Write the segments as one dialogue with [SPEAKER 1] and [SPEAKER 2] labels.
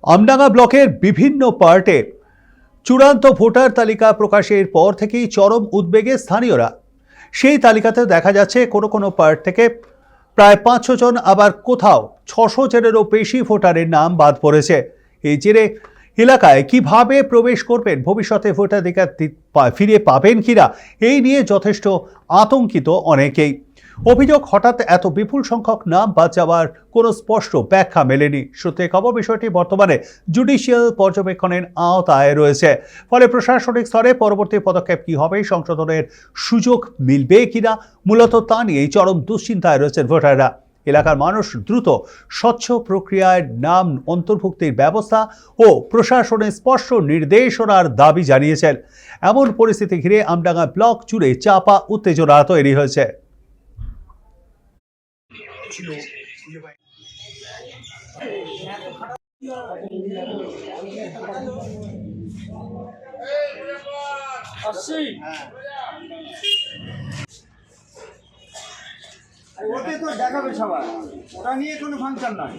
[SPEAKER 1] আমডাঙ্গা ব্লকের বিভিন্ন পার্টে চূড়ান্ত ভোটার তালিকা প্রকাশের পর থেকেই চরম উদ্বেগে স্থানীয়রা। সেই তালিকাতে দেখা যাচ্ছে কোনো কোনো পার্ট থেকে প্রায় 500 জন, আবার কোথাও 600 জনেরও বেশি ভোটারের নাম বাদ পড়েছে। এই জেরে এলাকায় কিভাবে প্রবেশ করবেন, ভবিষ্যতে ভোটাধিকার ফিরে পাবেন কিনা, এই নিয়ে যথেষ্ট আতঙ্কিত অনেকেই। অভিযোগ, হঠাৎ এত বিপুল সংখ্যক নাম বাদ যাওয়ার কোনো স্পষ্ট ব্যাখ্যা মেলেনি। সূত্রে খবর, বিষয়টি বর্তমানে জুডিশিয়াল পর্যবেক্ষণের আওতায় রয়েছে। ফলে প্রশাসনিক স্তরে পরবর্তী পদক্ষেপ কি হবে, সংশোধনের সুযোগ মিলবে কিনা, মূলত তা নিয়েই চরম দুশ্চিন্তায় রয়েছেন ভোটাররা। এলাকার মানুষ দ্রুত স্বচ্ছ প্রক্রিয়ায় নাম অন্তর্ভুক্তির ব্যবস্থা ও প্রশাসনের স্পষ্ট নির্দেশনার দাবি জানিয়েছেন। এমন পরিস্থিতি ঘিরে আমডাঙ্গা ব্লক জুড়ে চাপা উত্তেজনা তৈরি হয়েছে।
[SPEAKER 2] ওতে তো দেখাবে সবাই, ওটা নিয়ে কোনো ফাংশন নাই।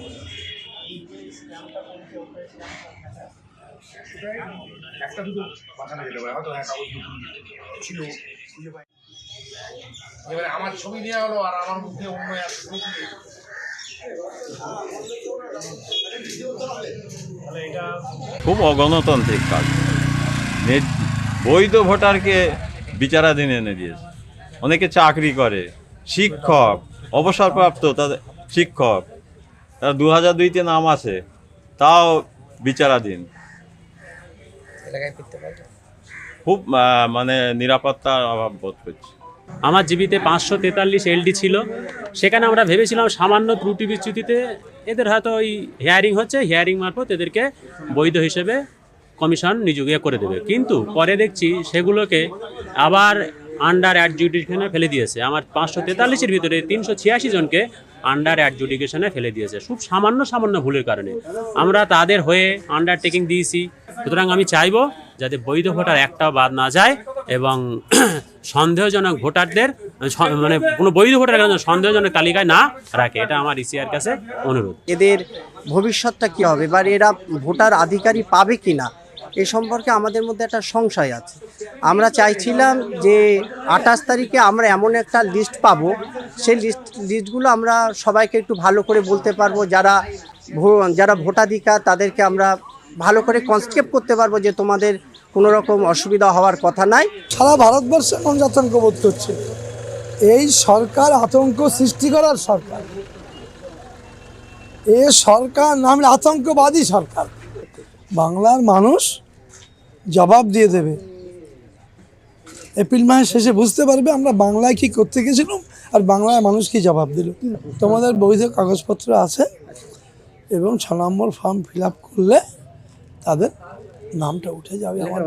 [SPEAKER 2] একটা দুটো বাঁচানো যেতে পারে, হয়তো কাগজ ছিল খুঁজে পাই। এবারে আমার ছবি দেওয়া হলো আর আমার মুখে অন্য
[SPEAKER 3] খুব অগণতান্ত্রিক কাজ। বৈধ ভোটারকে বিচারাধীন এনে দিয়েছে। অনেকে চাকরি করে, শিক্ষক, অবসরপ্রাপ্ত তাদের শিক্ষক, তার 2002-তে নাম আছে, তাও বিচারাধীন। খুব মানে নিরাপত্তার অভাব বোধ করছে।
[SPEAKER 4] আমার জীবিতে 543 এলডি ছিল। সেখানে আমরা ভেবেছিলাম সামান্য ত্রুটি বিচ্যুতিতে এদের হয়তো ওই হিয়ারিং হচ্ছে, হিয়ারিং মারফত এদেরকে বৈধ হিসেবে কমিশন নিযোগ করে দেবে। কিন্তু পরে দেখছি সেগুলোকে আবার আন্ডার অ্যাডজুডিকেশনে ফেলে দিয়েছে। আমার 543-এর ভিতরে 386 জনকে আন্ডার অ্যাডজুডিকেশনে ফেলে দিয়েছে, খুব সামান্য ভুলের কারণে। আমরা তাদের হয়ে আন্ডারটেকিং দিয়েছি। সুতরাং আমি চাইবো যাতে বৈধ ভোটার একটাও বাদ না যায় এবং সন্দেহজনক ভোটারদের মানে কোনো বৈধ ভোটার সন্দেহজনক তালিকায় না রাখে, এটা আমার ইসিআর কাছে অনুরোধ।
[SPEAKER 5] এদের ভবিষ্যৎটা কি হবে বা এরা ভোটার অধিকারই পাবে কি না, এ সম্পর্কে আমাদের মধ্যে একটা সংশয় আছে। আমরা চাইছিলাম যে 28 তারিখে আমরা এমন একটা লিস্ট পাবো, সেই লিস্টগুলো আমরা সবাইকে একটু ভালো করে বলতে পারবো। যারা ভোটাধিকার তাদেরকে আমরা ভালো করে কনস্টেপ করতে পারবো যে তোমাদের কোনো রকম অসুবিধা হওয়ার কথা নাই।
[SPEAKER 6] সারা ভারতবর্ষে মানুষ আতঙ্ক বোধ করছে। এই সরকার আতঙ্ক সৃষ্টি করার সরকার, এ সরকার নাম আতঙ্কবাদী সরকার। বাংলার মানুষ জবাব দিয়ে দেবে। এপ্রিল মাসের শেষে বুঝতে পারবে আমরা বাংলায় কি করতে গেছিলাম আর বাংলায় মানুষ কি জবাব দিল। তোমাদের বৈধ কাগজপত্র আছে এবং 6 নম্বর ফর্ম ফিল আপ করলে তাদের নামটা উঠে যাবে। আমার